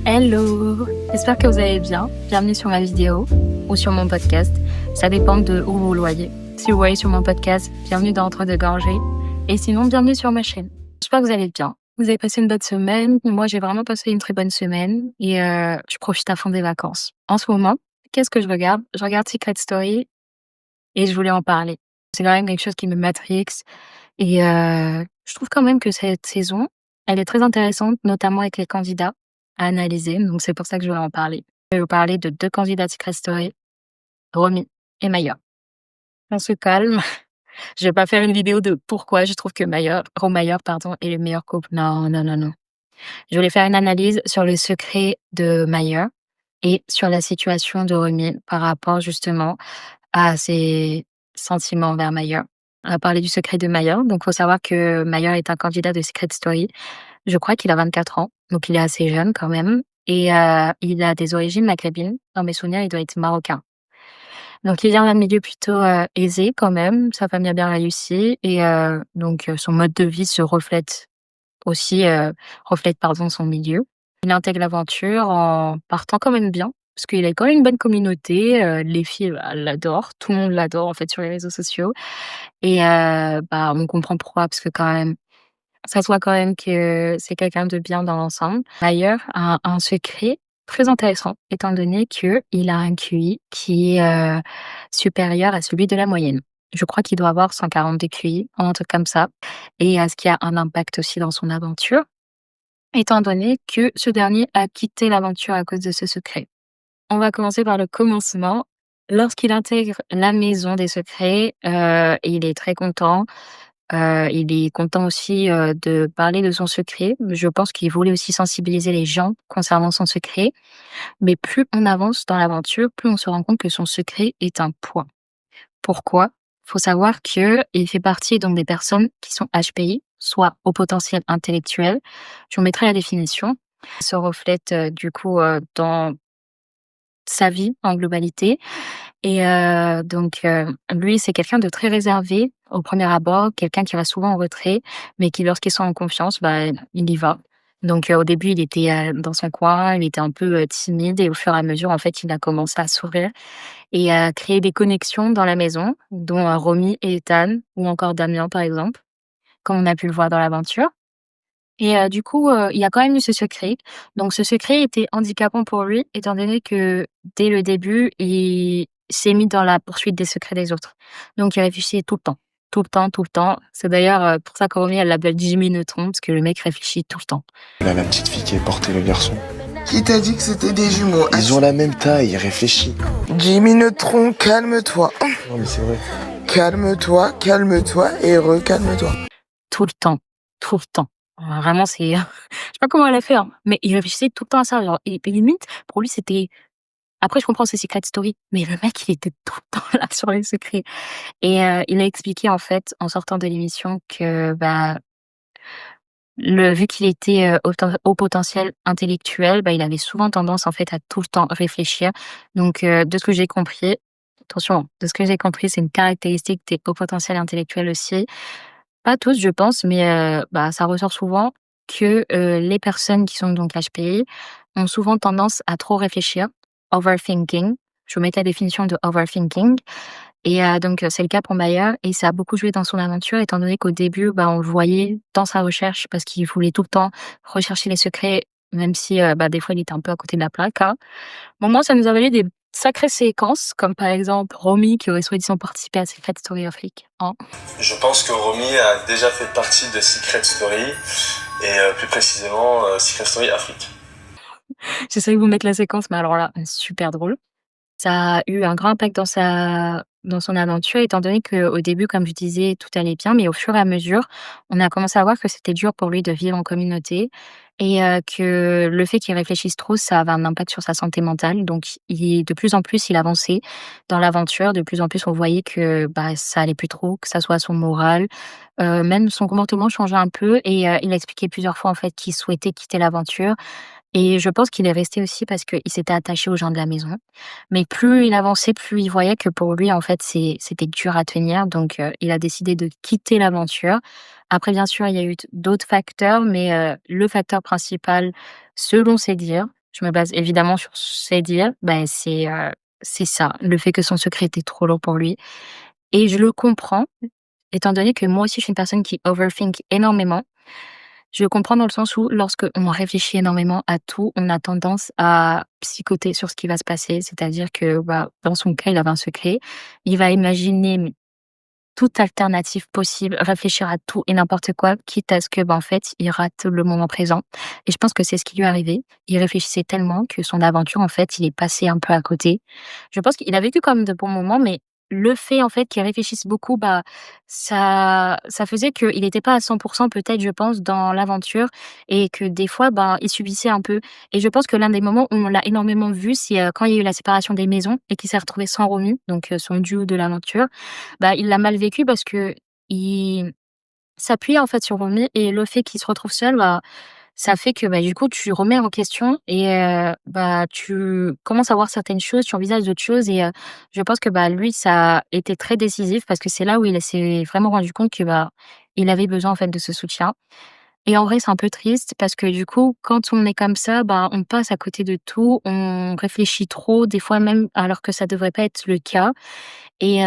Hello! J'espère que vous allez bien. Bienvenue sur ma vidéo ou sur mon podcast. Ça dépend de où vous le voyez. Si vous voyez sur mon podcast, bienvenue dans Entre deux gorgées. Et sinon, bienvenue sur ma chaîne. J'espère que vous allez bien. Vous avez passé une bonne semaine. Moi, j'ai vraiment passé une très bonne semaine et je profite à fond des vacances. En ce moment, qu'est-ce que je regarde? Je regarde Secret Story et je voulais en parler. C'est quand même quelque chose qui me matrix et je trouve quand même que cette saison, elle est très intéressante, notamment avec les candidats à analyser. Donc c'est pour ça que je voulais en parler. Je vais vous parler de 2 candidats de Secret Story, Romy et Maya. On se calme. Je vais pas faire une vidéo de pourquoi je trouve que Maya, est le meilleur couple. Non, non, non, non. Je voulais faire une analyse sur le secret de Maya et sur la situation de Romy par rapport justement à ses sentiments envers Maya. On va parler du secret de Maya. Donc, faut savoir que Maya est un candidat de Secret Story. Je crois qu'il a 24 ans, donc il est assez jeune quand même. Et il a des origines maghrébines. Dans mes souvenirs, il doit être marocain. Donc, il vient d'un milieu plutôt aisé quand même. Sa famille a bien réussi. Et donc, son mode de vie se reflète aussi, son milieu. Il intègre l'aventure en partant quand même bien, parce qu'il a quand même une bonne communauté. Les filles, l'adorent. Tout le monde l'adore, en fait, sur les réseaux sociaux. Et on comprend pourquoi, parce que quand même, ça se voit quand même que c'est quelqu'un de bien dans l'ensemble. D'ailleurs, un secret très intéressant, étant donné qu'il a un QI qui est supérieur à celui de la moyenne. Je crois qu'il doit avoir 140 de QI, un truc comme ça, et ce qui a un impact aussi dans son aventure, étant donné que ce dernier a quitté l'aventure à cause de ce secret. On va commencer par le commencement. Lorsqu'il intègre la maison des secrets, il est très content. Il est content aussi, de parler de son secret. Je pense qu'il voulait aussi sensibiliser les gens concernant son secret. Mais plus on avance dans l'aventure, plus on se rend compte que son secret est un poids. Pourquoi? Faut savoir qu'il fait partie donc des personnes qui sont HPI, soit au potentiel intellectuel. Je vous mettrai la définition. Ça se reflète, dans sa vie en globalité. Et lui, c'est quelqu'un de très réservé au premier abord, quelqu'un qui va souvent en retrait, mais qui, lorsqu'il sent en confiance, il y va. Donc au début, il était dans son coin, il était un peu timide, et au fur et à mesure, en fait, il a commencé à s'ouvrir et à créer des connexions dans la maison, dont Romy et Ethan, ou encore Damien, par exemple, comme on a pu le voir dans l'aventure. Et il y a quand même eu ce secret. Donc ce secret était handicapant pour lui, étant donné que, dès le début, il s'est mis dans la poursuite des secrets des autres. Donc il réfléchissait tout le temps, tout le temps, tout le temps. C'est d'ailleurs, pour ça qu'Aurélie, elle l'appelle Jimmy Neutron, parce que le mec réfléchit tout le temps. Là, la petite fille qui est portée, le garçon. Qui t'a dit que c'était des jumeaux? Ils ont la même taille, réfléchis. Jimmy Neutron, calme-toi. Non, mais c'est vrai. Calme-toi et recalme-toi. Tout le temps, tout le temps. Vraiment, c'est je sais pas comment elle a fait, hein, mais il réfléchissait tout le temps à ça, genre, et limite, pour lui, c'était après je comprends, c'est Secret Story, mais le mec, il était tout le temps là sur les secrets. Et il a expliqué, en fait, en sortant de l'émission que, vu qu'il était, au potentiel intellectuel, il avait souvent tendance, en fait, à tout le temps réfléchir. Donc de ce que j'ai compris, attention, hein, de ce que j'ai compris, c'est une caractéristique des hauts potentiels intellectuels aussi. Pas tous, je pense, mais ça ressort souvent que, les personnes qui sont donc HPI ont souvent tendance à trop réfléchir, overthinking. Je vous mets la définition de overthinking. Et c'est le cas pour Maya, et ça a beaucoup joué dans son aventure, étant donné qu'au début, on le voyait dans sa recherche parce qu'il voulait tout le temps rechercher les secrets, même si, des fois il était un peu à côté de la plaque, hein. Bon, moi, ça nous a valu des sacrées séquences, comme par exemple Romy qui aurait soi-disant participé à Secret Story Afrique, hein. Je pense que Romy a déjà fait partie de Secret Story, et plus précisément Secret Story Afrique. J'essaie de vous mettre la séquence, mais alors là, super drôle. Ça a eu un grand impact dans son aventure, étant donné qu'au début, comme je disais, tout allait bien, mais au fur et à mesure, on a commencé à voir que c'était dur pour lui de vivre en communauté, et que le fait qu'il réfléchisse trop, ça avait un impact sur sa santé mentale. Donc de plus en plus, il avançait dans l'aventure, de plus en plus, on voyait que, ça allait plus trop, que ça soit son moral, même son comportement changeait un peu, et il a expliqué plusieurs fois, en fait, qu'il souhaitait quitter l'aventure. Et je pense qu'il est resté aussi parce qu'il s'était attaché aux gens de la maison. Mais plus il avançait, plus il voyait que pour lui, en fait, c'était dur à tenir. Donc, il a décidé de quitter l'aventure. Après, bien sûr, il y a eu d'autres facteurs, mais le facteur principal, selon ses dires, je me base évidemment sur ses dires, ben, c'est ça, le fait que son secret était trop lourd pour lui. Et je le comprends, étant donné que moi aussi, je suis une personne qui overthink énormément. Je comprends dans le sens où lorsque on réfléchit énormément à tout, on a tendance à psychoter sur ce qui va se passer. C'est-à-dire que, bah, dans son cas, il avait un secret. Il va imaginer toute alternative possible, réfléchir à tout et n'importe quoi, quitte à ce que, bah, en fait, il rate le moment présent. Et je pense que c'est ce qui lui est arrivé. Il réfléchissait tellement que son aventure, en fait, il est passé un peu à côté. Je pense qu'il a vécu quand même de bons moments, mais le fait, en fait, qu'il réfléchisse beaucoup, bah, ça faisait qu'il n'était pas à 100% peut-être, je pense, dans l'aventure et que des fois, bah, il subissait un peu. Et je pense que l'un des moments où on l'a énormément vu, c'est, quand il y a eu la séparation des maisons et qu'il s'est retrouvé sans Romu, donc son duo de l'aventure. Bah, il l'a mal vécu parce qu'il s'appuyait, en fait, sur Romu et le fait qu'il se retrouve seul, bah, ça fait que, bah, du coup, tu remets en question et bah, tu commences à voir certaines choses, tu envisages d'autres choses et je pense que, bah, lui, ça a été très décisif parce que c'est là où il s'est vraiment rendu compte que, bah, il avait besoin, en fait, de ce soutien et en vrai, c'est un peu triste parce que, du coup, quand on est comme ça, bah, on passe à côté de tout, on réfléchit trop, des fois même alors que ça devrait pas être le cas et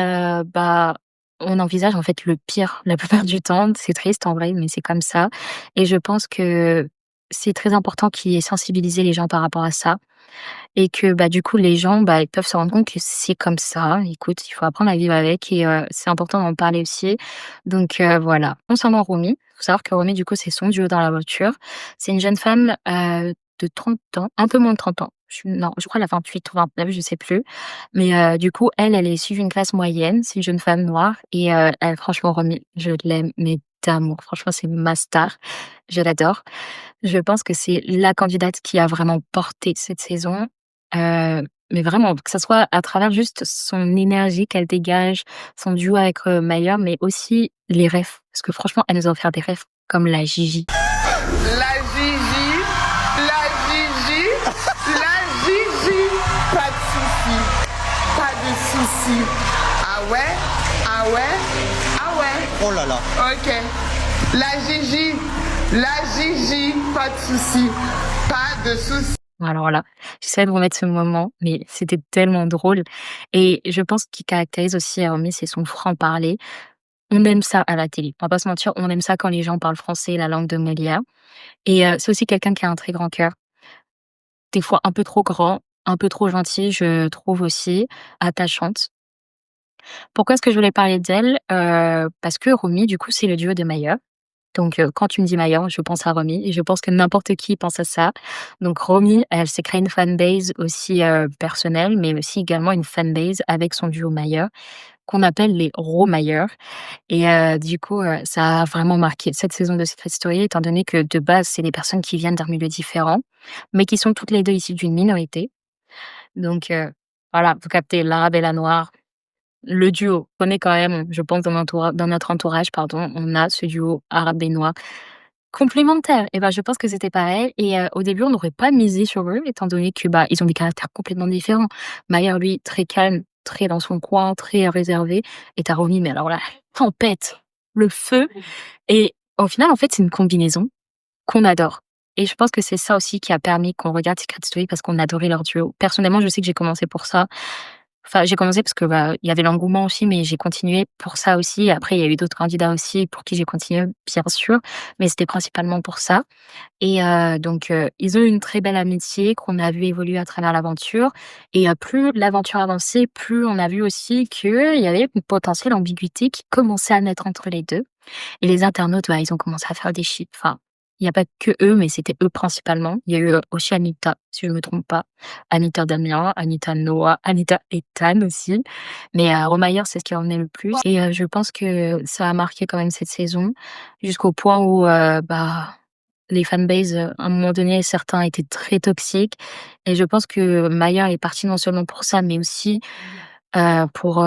bah, on envisage, en fait, le pire la plupart du temps. C'est triste en vrai, mais c'est comme ça et je pense que c'est très important qu'il y ait sensibilisé les gens par rapport à ça et que, bah, du coup, les gens, bah, ils peuvent se rendre compte que c'est comme ça. Écoute, il faut apprendre à vivre avec et c'est important d'en parler aussi. Donc voilà. Concernant Romy, faut savoir que Romy, du coup, c'est son duo dans la voiture. C'est une jeune femme, de 30 ans, un peu moins de 30 ans. Non, je crois elle a 28 ou 29, je sais plus. Mais du coup, elle est issue d'une classe moyenne. C'est une jeune femme noire et elle franchement, Romy, je l'aime, mais d'amour. Franchement, c'est ma star. Je l'adore. Je pense que c'est la candidate qui a vraiment porté cette saison, mais vraiment, que ça soit à travers juste son énergie qu'elle dégage, son duo avec, Mayer, mais aussi les refs. Parce que franchement, elle nous a offert des refs comme la Gigi. La Gigi, la Gigi, la Gigi. Pas de soucis, pas de soucis. Ah ouais, ah ouais, ah ouais. Oh là là. Ok. La Gigi, pas de soucis, pas de soucis. Alors là, j'essaie de vous mettre ce moment, mais c'était tellement drôle et je pense qu'il caractérise aussi Naomi, c'est son franc-parler. On aime ça à la télé, on va pas se mentir, on aime ça quand les gens parlent français, la langue de Molière et c'est aussi quelqu'un qui a un très grand cœur. Des fois un peu trop grand, un peu trop gentil, je trouve aussi, attachante. Pourquoi est-ce que je voulais parler d'elle? Parce que Romy, du coup, c'est le duo de Mayer. Donc quand tu me dis Mayer, je pense à Romy et je pense que n'importe qui pense à ça. Donc Romy, elle s'est créée une fanbase aussi, personnelle, mais aussi également une fanbase avec son duo Mayer, qu'on appelle les Romayer et du coup, ça a vraiment marqué cette saison de Secret Story étant donné que de base, c'est des personnes qui viennent d'un milieu différent, mais qui sont toutes les 2 issues d'une minorité. Donc voilà, vous captez l'arabe et la noire. Le duo, on est quand même, je pense dans notre entourage, pardon, on a ce duo arabe et noir complémentaire et ben, je pense que c'était pareil et au début, on n'aurait pas misé sur eux étant donné que, bah, ils ont des caractères complètement différents. Maher, lui, très calme, très dans son coin, très réservé et tu Romy, mais alors là, tempête, le feu et au final, en fait, c'est une combinaison qu'on adore et je pense que c'est ça aussi qui a permis qu'on regarde Secret Story parce qu'on adorait leur duo. Personnellement, je sais que j'ai commencé pour ça. Enfin, j'ai commencé parce que, bah, il y avait l'engouement aussi, mais j'ai continué pour ça aussi. Après, il y a eu d'autres candidats aussi pour qui j'ai continué, bien sûr, mais c'était principalement pour ça et donc ils ont eu une très belle amitié qu'on a vu évoluer à travers l'aventure et plus l'aventure avançait, plus on a vu aussi qu'il y avait une potentielle ambiguïté qui commençait à naître entre les 2 et les internautes, bah, ils ont commencé à faire des chiffres. Enfin, il y a pas que eux, mais c'était eux principalement. Il y a eu, aussi Anita, si je me trompe pas. Anita Damien, Anita Noah, Anita Ethan aussi. Mais Romayer, c'est ce qui revenait le plus et je pense que ça a marqué quand même cette saison jusqu'au point où, bah, les fanbases, à un moment donné, certains étaient très toxiques et je pense que Mayer est parti non seulement pour ça, mais aussi, pour,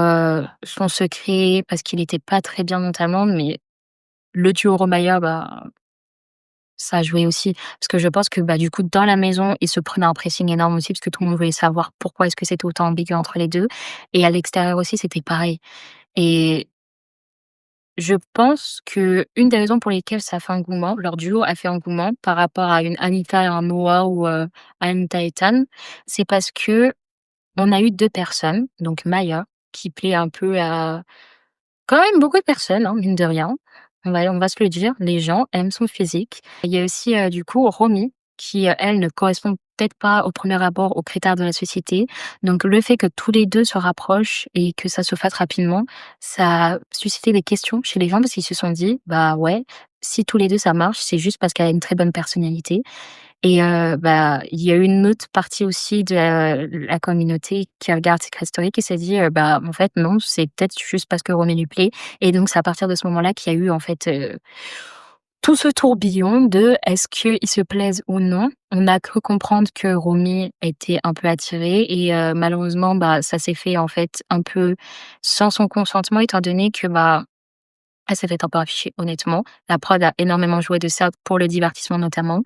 son secret parce qu'il était pas très bien mentalement, mais le duo Romayer, bah, ça a joué aussi. Parce que je pense que, bah, du coup, dans la maison, ils se prenaient un pressing énorme aussi parce que tout le monde voulait savoir pourquoi est-ce que c'était autant ambigu entre les 2 et à l'extérieur aussi, c'était pareil et je pense qu'une des raisons pour lesquelles ça a fait engouement, leur duo a fait engouement par rapport à une Anita et un Noah ou, Anita et Tan, c'est parce qu'on a eu 2 personnes, donc Maya, qui plaît un peu à quand même beaucoup de personnes, hein, mine de rien. On va se le dire, les gens aiment son physique. Il y a aussi, du coup, Romy qui, elle, ne correspond peut-être pas au premier abord aux critères de la société. Donc le fait que tous les 2 se rapprochent et que ça se fasse rapidement, ça a suscité des questions chez les gens parce qu'ils se sont dit: «Bah, ouais, si tous les 2 ça marche, c'est juste parce qu'elle a une très bonne personnalité». Et bah, il y a eu une autre partie aussi de la communauté qui regarde Secret Story qui s'est dit, bah, en fait, non, c'est peut-être juste parce que Romy lui plaît et donc c'est à partir de ce moment-là qu'il y a eu, en fait, tout ce tourbillon de est-ce qu'ils se plaisent ou non. On a cru comprendre que Romy était un peu attirée et malheureusement, bah, ça s'est fait, en fait, un peu sans son consentement étant donné que, bah, elle s'est fait un peu afficher, honnêtement. La prod a énormément joué de ça pour le divertissement notamment.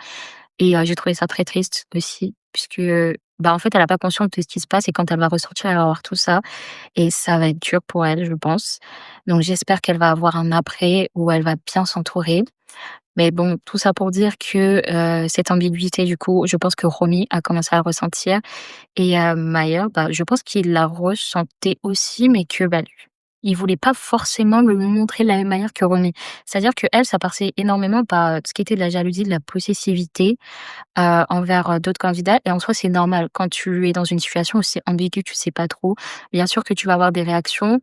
Et j'ai trouvé ça très triste aussi puisque, bah, en fait, elle a pas conscience de ce qui se passe et quand elle va ressortir, elle va voir tout ça et ça va être dur pour elle, je pense. Donc j'espère qu'elle va avoir un après où elle va bien s'entourer. Mais bon, tout ça pour dire que, cette ambiguïté, du coup, je pense que Romy a commencé à le ressentir et Maher, bah, je pense qu'il la ressentait aussi, mais que, bah, il voulait pas forcément le montrer de la même manière que Romy. C'est-à-dire qu'elle, ça passait énormément par, ce qui était de la jalousie, de la possessivité, envers, d'autres candidats et en soi, c'est normal. Quand tu es dans une situation où c'est ambigu, tu sais pas trop, bien sûr que tu vas avoir des réactions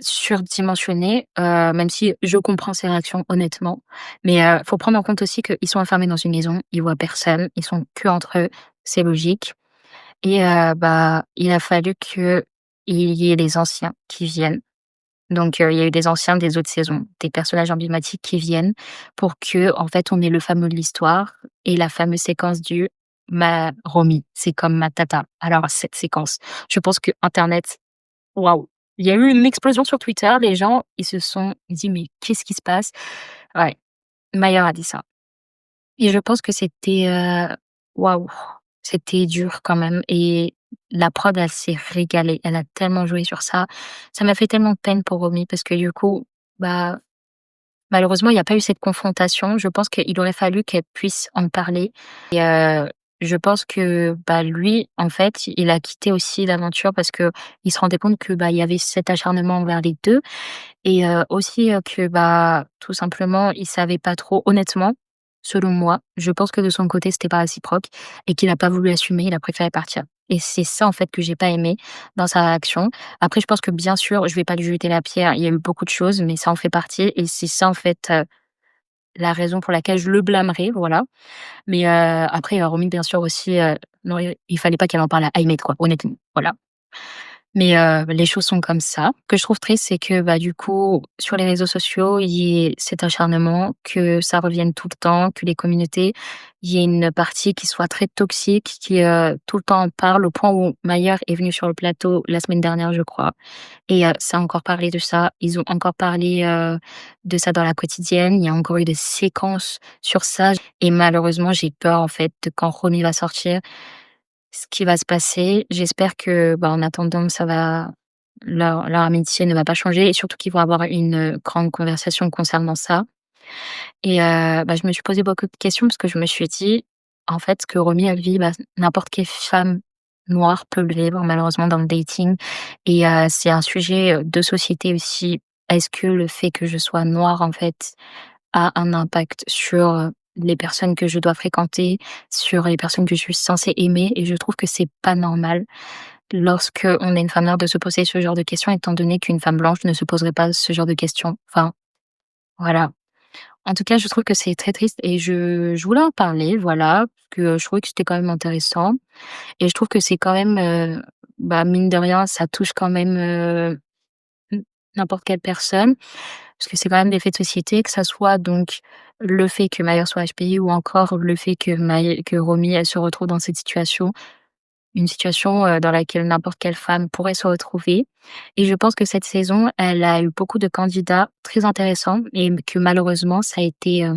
surdimensionnées, même si je comprends ces réactions honnêtement. Mais, faut prendre en compte aussi qu'ils sont enfermés dans une maison, ils voient personne, ils sont qu'entre eux, c'est logique et bah, il a fallu qu'il y ait les anciens qui viennent. Donc, il y a eu des anciens des autres saisons, des personnages emblématiques qui viennent pour que en fait, on ait le fameux de l'histoire et la fameuse séquence du «Ma Romy, c'est comme ma tata». Alors cette séquence, je pense que internet, waouh! Il y a eu une explosion sur Twitter, les gens, ils se sont dit: «Mais qu'est-ce qui se passe?» Ouais, Mayer a dit ça et je pense que c'était, waouh, c'était dur quand même et la prod, elle s'est régalée. Elle a tellement joué sur ça. Ça m'a fait tellement de peine pour Romy parce que du coup, bah, malheureusement, il y a pas eu cette confrontation. Je pense qu'il aurait fallu qu'elle puisse en parler et je pense que, bah, lui, en fait, il a quitté aussi l'aventure parce qu'il se rendait compte que, bah, il y avait cet acharnement envers les 2 et aussi, que, bah, tout simplement, il savait pas trop honnêtement, selon moi, je pense que de son côté, c'était pas réciproque et qu'il a pas voulu assumer, il a préféré partir et c'est ça, en fait, que j'ai pas aimé dans sa réaction. Après, je pense que, bien sûr, je vais pas lui jeter la pierre, il y a eu beaucoup de choses, mais ça en fait partie et c'est ça, en fait, la raison pour laquelle je le blâmerai, voilà. Mais après, Romy, bien sûr, aussi, non, il fallait pas qu'elle en parle à Ahmed, quoi, honnêtement, voilà. Mais les choses sont comme ça. Ce que je trouve triste, c'est que, bah, du coup, sur les réseaux sociaux, il y ait cet acharnement, que ça revienne tout le temps, que les communautés, il y ait une partie qui soit très toxique, qui, tout le temps en parle au point où Mayer est venu sur le plateau la semaine dernière, je crois et ça a encore parlé de ça. Ils ont encore parlé, de ça dans la quotidienne. Il y a encore eu des séquences sur ça et malheureusement, j'ai peur, en fait, de quand Romy va sortir, ce qui va se passer. J'espère que, bah, en attendant, ça va leur amitié ne va pas changer et surtout qu'ils vont avoir une, grande conversation concernant ça et bah, je me suis posé beaucoup de questions parce que je me suis dit: «En fait, ce que Romy, elle vit, bah, n'importe quelle femme noire peut le vivre malheureusement dans le dating» et c'est un sujet, de société aussi. Est-ce que le fait que je sois noire, en fait, a un impact sur, les personnes que je dois fréquenter, sur les personnes que je suis censée aimer et je trouve que c'est pas normal lorsqu'on est une femme noire de se poser ce genre de questions étant donné qu'une femme blanche ne se poserait pas ce genre de questions. Enfin, voilà. En tout cas, je trouve que c'est très triste et je voulais en parler, voilà, parce que je trouvais que c'était quand même intéressant et je trouve que c'est quand même, bah, mine de rien, ça touche quand même, n'importe quelle personne. Parce que c'est quand même des faits de société, que ça soit donc le fait que Maher soit HPI ou encore le fait que Romy, elle se retrouve dans cette situation. Une situation, dans laquelle n'importe quelle femme pourrait se retrouver et je pense que cette saison, elle a eu beaucoup de candidats très intéressants et que malheureusement ça a été,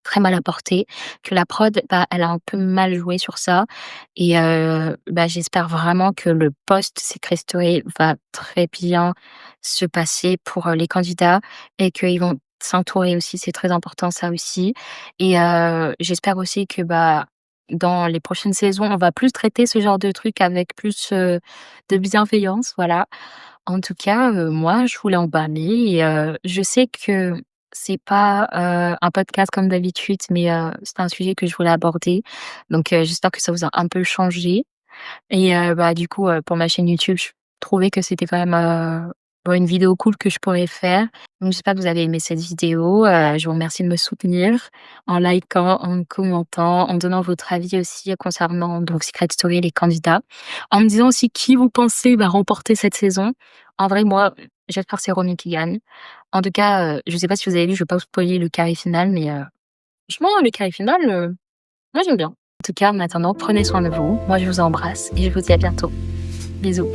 très mal apporté, que la prod, elle a un peu mal joué sur ça et j'espère vraiment que le post-Secret Story va très bien se passer pour, les candidats et qu'ils vont s'entourer aussi, c'est très important ça aussi et j'espère aussi que, dans les prochaines saisons, on va plus traiter ce genre de trucs avec plus, de bienveillance, voilà. En tout cas, moi, je voulais en parler et je sais que c'est pas, un podcast comme d'habitude, mais c'est un sujet que je voulais aborder. Donc j'espère que ça vous a un peu changé et du coup, pour ma chaîne YouTube, je trouvais que c'était quand même, une vidéo cool que je pourrais faire. Donc j'espère que vous avez aimé cette vidéo. Je vous remercie de me soutenir en likant, en commentant, en donnant votre avis aussi concernant donc Secret Story, les candidats. En me disant aussi qui vous pensez va remporter cette saison. En vrai, moi, j'espère que c'est Romy qui gagne. En tout cas, je sais pas si vous avez vu, je vais pas vous spoiler le carré final, mais franchement, le carré final, moi j'aime bien. En tout cas, en attendant, prenez soin de vous. Moi, je vous embrasse et je vous dis à bientôt. Bisous.